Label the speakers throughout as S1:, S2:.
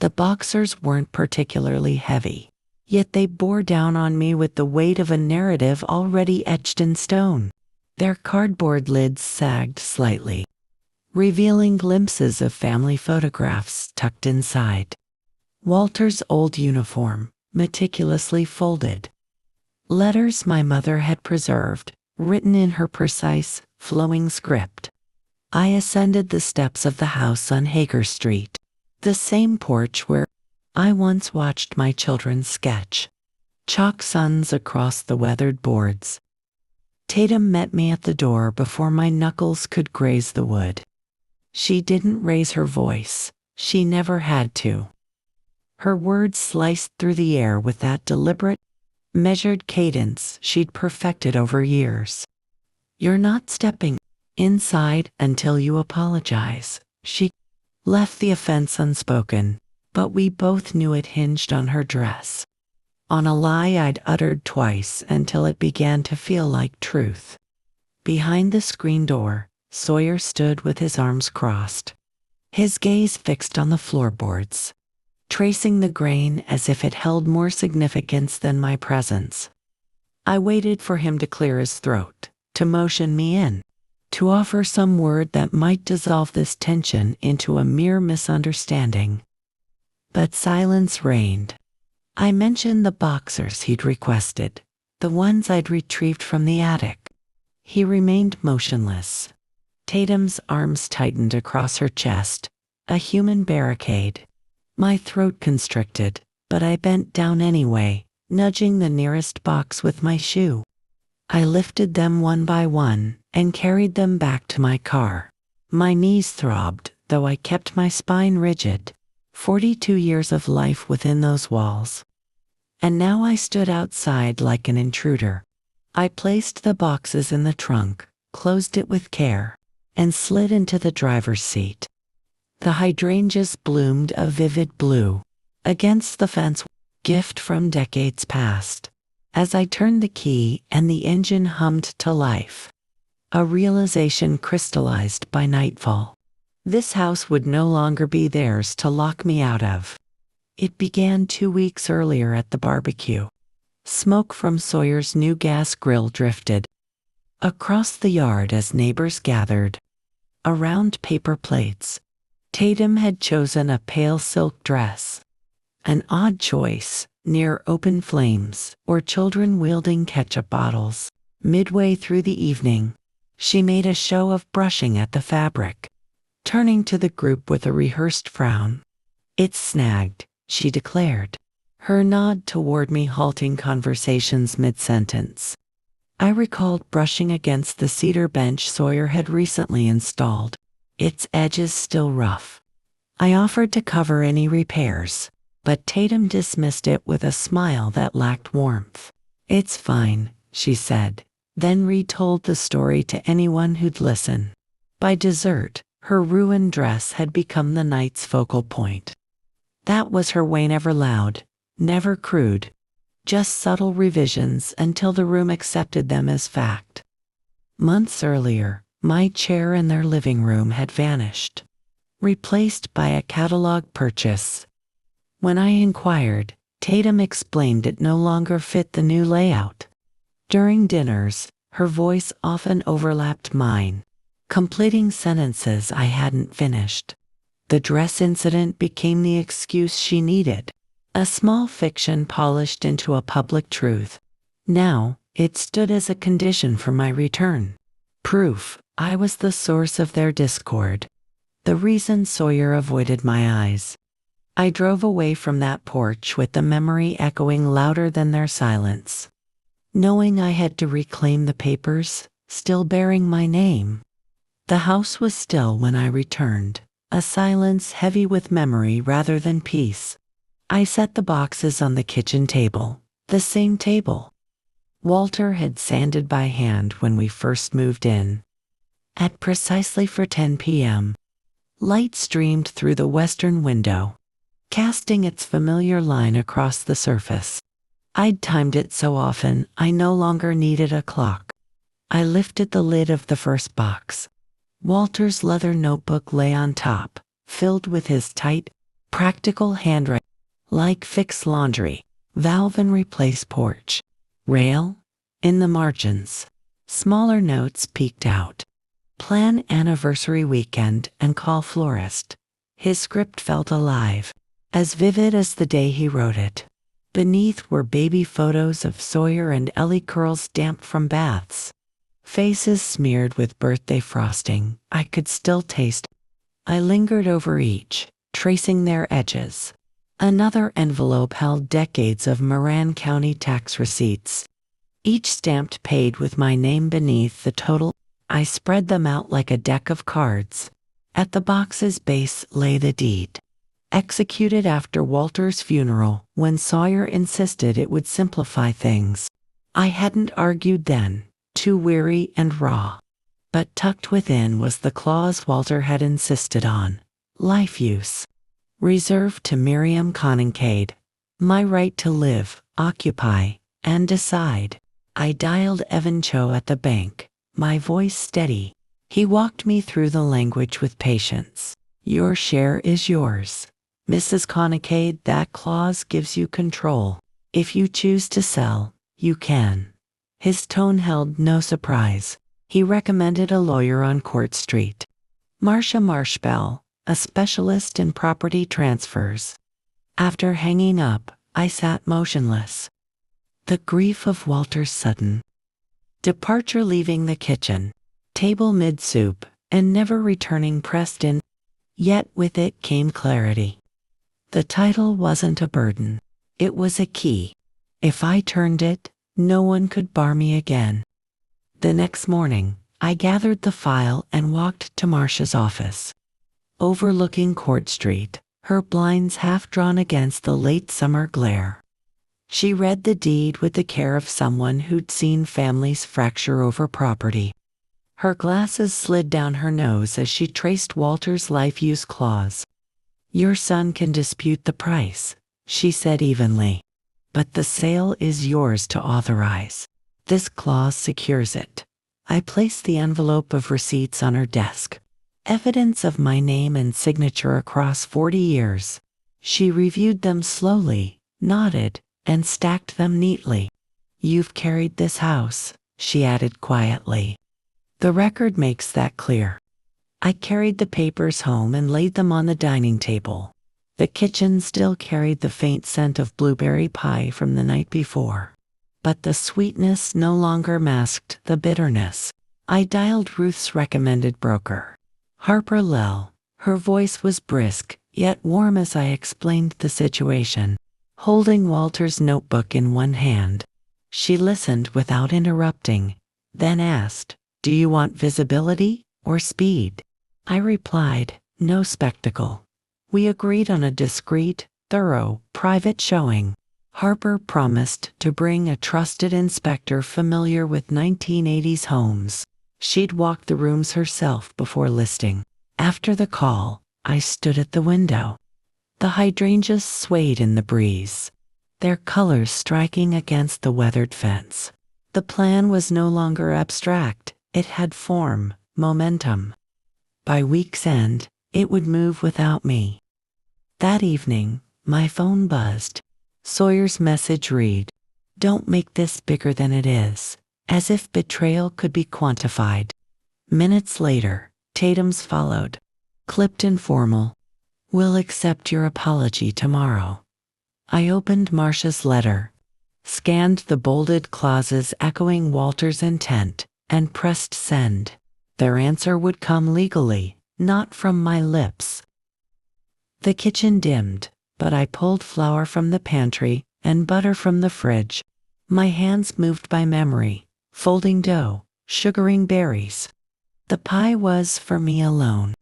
S1: The boxers weren't particularly heavy, yet they bore down on me with the weight of a narrative already etched in stone. Their cardboard lids sagged slightly, revealing glimpses of family photographs tucked inside. Walter's old uniform, meticulously folded. Letters my mother had preserved, written in her precise, flowing script. I ascended the steps of the house on Hager Street, the same porch where I once watched my children sketch. Chalk suns across the weathered boards. Tatum met me at the door before my knuckles could graze the wood. She didn't raise her voice. She never had to. Her words sliced through the air with that deliberate, measured cadence she'd perfected over years. "You're not stepping inside until you apologize." She left the offense unspoken, but we both knew it hinged on her dress. On a lie I'd uttered twice until it began to feel like truth. Behind the screen door, Sawyer stood with his arms crossed, his gaze fixed on the floorboards, tracing the grain as if it held more significance than my presence. I waited for him to clear his throat, to motion me in, to offer some word that might dissolve this tension into a mere misunderstanding. But silence reigned. I mentioned the boxers he'd requested, the ones I'd retrieved from the attic. He remained motionless. Tatum's arms tightened across her chest, a human barricade. My throat constricted, but I bent down anyway, nudging the nearest box with my shoe. I lifted them one by one and carried them back to my car. My knees throbbed, though I kept my spine rigid. 42 years of life within those walls. And now I stood outside like an intruder. I placed the boxes in the trunk, closed it with care, and slid into the driver's seat. The hydrangeas bloomed a vivid blue against the fence, gift from decades past. As I turned the key and the engine hummed to life, a realization crystallized by nightfall. This house would no longer be theirs to lock me out of. It began 2 weeks earlier at the barbecue. Smoke from Sawyer's new gas grill drifted across the yard as neighbors gathered around paper plates. Tatum had chosen a pale silk dress, an odd choice, near open flames or children wielding ketchup bottles. Midway through the evening, she made a show of brushing at the fabric, turning to the group with a rehearsed frown. "It's snagged," she declared, her nod toward me halting conversations mid-sentence. I recalled brushing against the cedar bench Sawyer had recently installed, its edges still rough. I offered to cover any repairs, but Tatum dismissed it with a smile that lacked warmth. "It's fine," she said, then retold the story to anyone who'd listen. By dessert, her ruined dress had become the night's focal point. That was her way, never loud, never crude, just subtle revisions until the room accepted them as fact. Months earlier, my chair in their living room had vanished, replaced by a catalog purchase. When I inquired, Tatum explained it no longer fit the new layout. During dinners, her voice often overlapped mine, completing sentences I hadn't finished. The dress incident became the excuse she needed, a small fiction polished into a public truth. Now, it stood as a condition for my return. Proof I was the source of their discord, the reason Sawyer avoided my eyes. I drove away from that porch with the memory echoing louder than their silence, knowing I had to reclaim the papers, still bearing my name. The house was still when I returned, a silence heavy with memory rather than peace. I set the boxes on the kitchen table, the same table Walter had sanded by hand when we first moved in. At precisely for 10 p.m., light streamed through the western window, casting its familiar line across the surface. I'd timed it so often I no longer needed a clock. I lifted the lid of the first box. Walter's leather notebook lay on top, filled with his tight, Practical handwriting, like fix laundry, valve and replace porch, rail, in the margins. Smaller notes peeked out. Plan anniversary weekend and call florist. His script felt alive, as vivid as the day he wrote it. Beneath were baby photos of Sawyer and Ellie, curls damp from baths. Faces smeared with birthday frosting I could still taste. I lingered over each, tracing their edges. Another envelope held decades of Moran County tax receipts, each stamped paid with my name beneath the total. I spread them out like a deck of cards. At the box's base lay the deed, executed after Walter's funeral when Sawyer insisted it would simplify things. I hadn't argued then, too weary and raw. But tucked within was the clause Walter had insisted on: life use. Reserved to Miriam Conincade. My right to live, occupy, and decide. I dialed Evan Cho at the bank, my voice steady. He walked me through the language with patience. Your share is yours, Mrs. Conincade. That clause gives you control. If you choose to sell, you can. His tone held no surprise. He recommended a lawyer on Court Street. Marcia Marshbell, a specialist in property transfers. After hanging up, I sat motionless. The grief of Walter's sudden departure, leaving the kitchen table mid-soup, and never returning pressed in. Yet with it came clarity. The title wasn't a burden. It was a key. If I turned it, no one could bar me again. The next morning, I gathered the file and walked to Marcia's office. Overlooking Court Street, her blinds half drawn against the late summer glare. She read the deed with the care of someone who'd seen families fracture over property. Her glasses slid down her nose as she traced Walter's life use clause. Your son can dispute the price, she said evenly, but the sale is yours to authorize. This clause secures it. I placed the envelope of receipts on her desk. Evidence of my name and signature across 40 years. She reviewed them slowly, nodded, and stacked them neatly. You've carried this house, she added quietly. The record makes that clear. I carried the papers home and laid them on the dining table. The kitchen still carried the faint scent of blueberry pie from the night before. But the sweetness no longer masked the bitterness. I dialed Ruth's recommended broker, Harper Lell. Her voice was brisk, yet warm as I explained the situation. Holding Walter's notebook in one hand, she listened without interrupting, then asked, do you want visibility or speed? I replied, no spectacle. We agreed on a discreet, thorough, private showing. Harper promised to bring a trusted inspector familiar with 1980s homes. She'd walk the rooms herself before listing. After the call, I stood at the window. The hydrangeas swayed in the breeze, their colors striking against the weathered fence. The plan was no longer abstract. It had form, momentum. By week's end, it would move without me. That evening, my phone buzzed. Sawyer's message read, don't make this bigger than it is, as if betrayal could be quantified. Minutes later, Tatum's followed, clipped and formal. We'll accept your apology tomorrow. I opened Marcia's letter, scanned the bolded clauses echoing Walter's intent, and pressed send. Their answer would come legally, not from my lips. The kitchen dimmed, but I pulled flour from the pantry and butter from the fridge. My hands moved by memory, folding dough, sugaring berries. The pie was for me alone.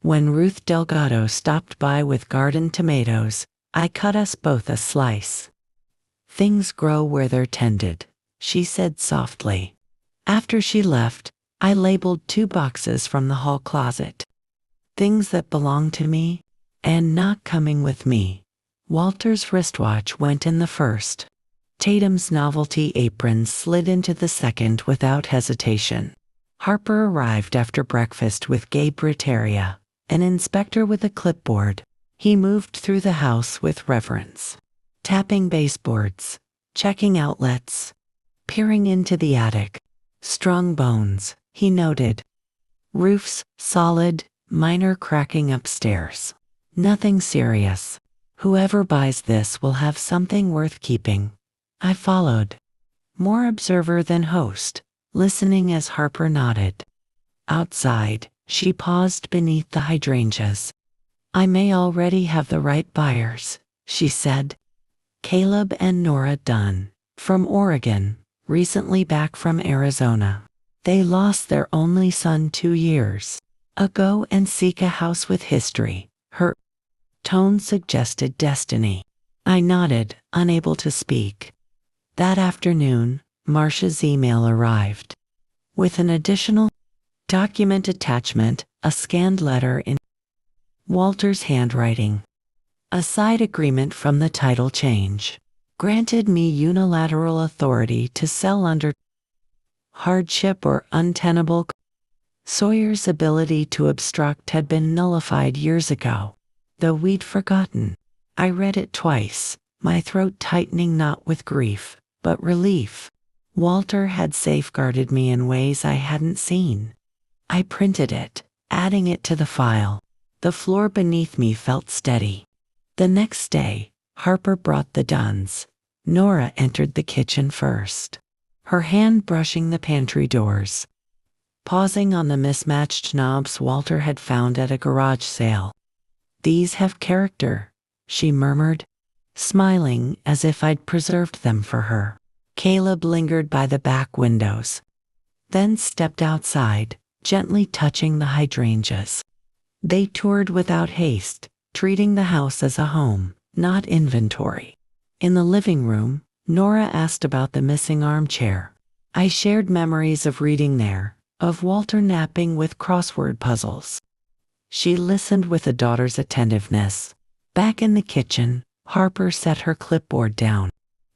S1: When Ruth Delgado stopped by with garden tomatoes, I cut us both a slice. Things grow where they're tended, she said softly. After she left, I labeled 2 boxes from the hall closet. Things that belong to me, and not coming with me. Walter's wristwatch went in the first. Tatum's novelty apron slid into the second without hesitation. Harper arrived after breakfast with Gabe Brittaria, an inspector with a clipboard. He moved through the house with reverence, tapping baseboards, checking outlets, peering into the attic. Strong bones, he noted. Roofs, solid, minor cracking upstairs. Nothing serious. Whoever buys this will have something worth keeping. I followed, more observer than host, listening as Harper nodded. Outside, she paused beneath the hydrangeas. I may already have the right buyers, she said. Caleb and Nora Dunn, from Oregon, recently back from Arizona. They lost their only son 2 years ago and seek a house with history. Her tone suggested destiny. I nodded, unable to speak. That afternoon, Marcia's email arrived. With an additional document attachment, a scanned letter in Walter's handwriting. A side agreement from the title change granted me unilateral authority to sell under hardship or untenable. Sawyer's ability to obstruct had been nullified years ago, though we'd forgotten. I read it twice, my throat tightening not with grief, but relief. Walter had safeguarded me in ways I hadn't seen. I printed it, adding it to the file. The floor beneath me felt steady. The next day, Harper brought the Dunns. Nora entered the kitchen first, her hand brushing the pantry doors, pausing on the mismatched knobs Walter had found at a garage sale. These have character, she murmured, smiling as if I'd preserved them for her. Caleb lingered by the back windows, then stepped outside, gently touching the hydrangeas. They toured without haste, treating the house as a home, not inventory. In the living room, Nora asked about the missing armchair. I shared memories of reading there, of Walter napping with crossword puzzles. She listened with a daughter's attentiveness. Back in the kitchen, Harper set her clipboard down.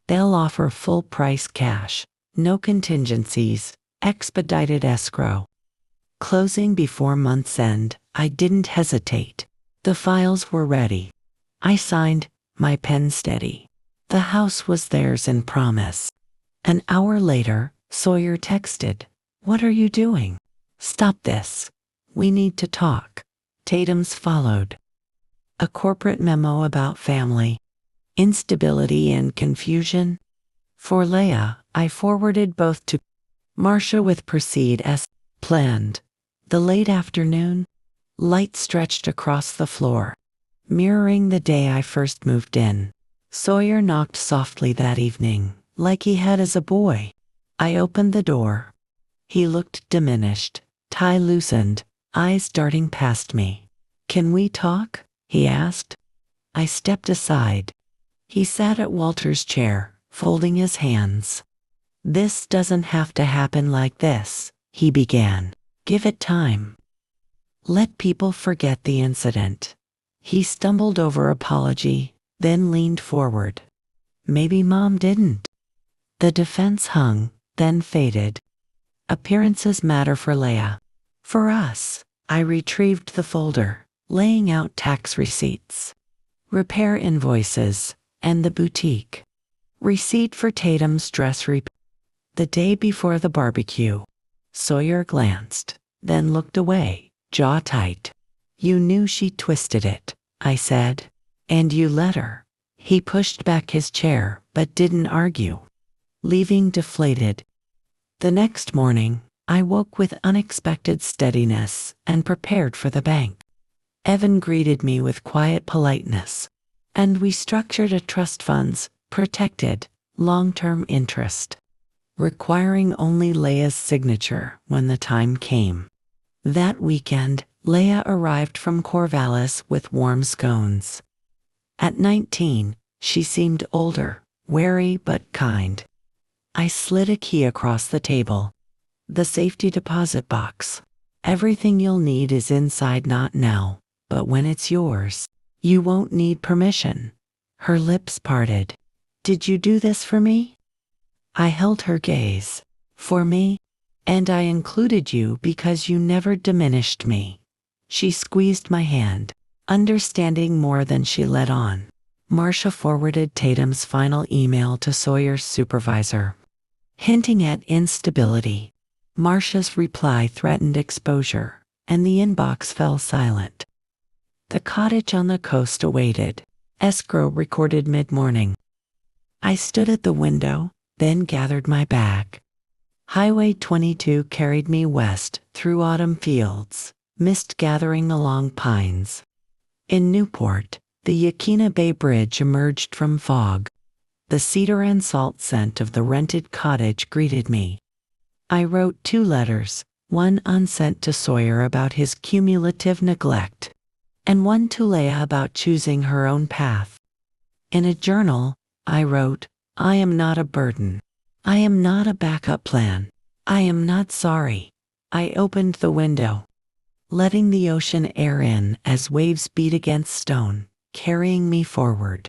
S1: They'll offer full price cash, no contingencies, expedited escrow. Closing before month's end, I didn't hesitate. The files were ready. I signed, my pen steady. The house was theirs in promise. An hour later, Sawyer texted, "What are you doing? Stop this. We need to talk." Tatum's followed. A corporate memo about family, instability and confusion. For Leah, I forwarded both to Marcia with proceed as planned. The late afternoon, light stretched across the floor, mirroring the day I first moved in. Sawyer knocked softly that evening, like he had as a boy. I opened the door. He looked diminished, tie loosened, eyes darting past me. "Can we talk?" he asked. I stepped aside. He sat at Walter's chair, folding his hands. "This doesn't have to happen like this," he began. "Give it time. Let people forget the incident." He stumbled over apology, then leaned forward. "Maybe Mom didn't." The defense hung, then faded. Appearances matter for Leah. For us, I retrieved the folder, laying out tax receipts, repair invoices, and the boutique. Receipt for Tatum's dress the day before the barbecue. Sawyer glanced, then looked away, jaw tight. "You knew she twisted it," I said. "And you let her." He pushed back his chair, but didn't argue, leaving deflated. The next morning, I woke with unexpected steadiness and prepared for the bank. Evan greeted me with quiet politeness, and we structured a trust funds, protected, long-term interest, requiring only Leah's signature when the time came. That weekend, Leah arrived from Corvallis with warm scones. At 19, she seemed older, wary but kind. I slid a key across the table. "The safety deposit box. Everything you'll need is inside, not now, but when it's yours, you won't need permission." Her lips parted. "Did you do this for me?" I held her gaze. "For me? And I included you because you never diminished me." She squeezed my hand. understanding more than she let on. Marcia forwarded Tatum's final email to Sawyer's supervisor, hinting at instability. Marcia's reply threatened exposure, and the inbox fell silent. The cottage on the coast awaited. Escrow recorded mid-morning. I stood at the window, then gathered my bag. Highway 22 carried me west through autumn fields, mist gathering along pines. In Newport, the Yaquina Bay Bridge emerged from fog. The cedar and salt scent of the rented cottage greeted me. I wrote 2 letters, one unsent to Sawyer about his cumulative neglect, and one to Leah about choosing her own path. In a journal, I wrote, I am not a burden. I am not a backup plan. I am not sorry. I opened the window, letting the ocean air in as waves beat against stone, carrying me forward.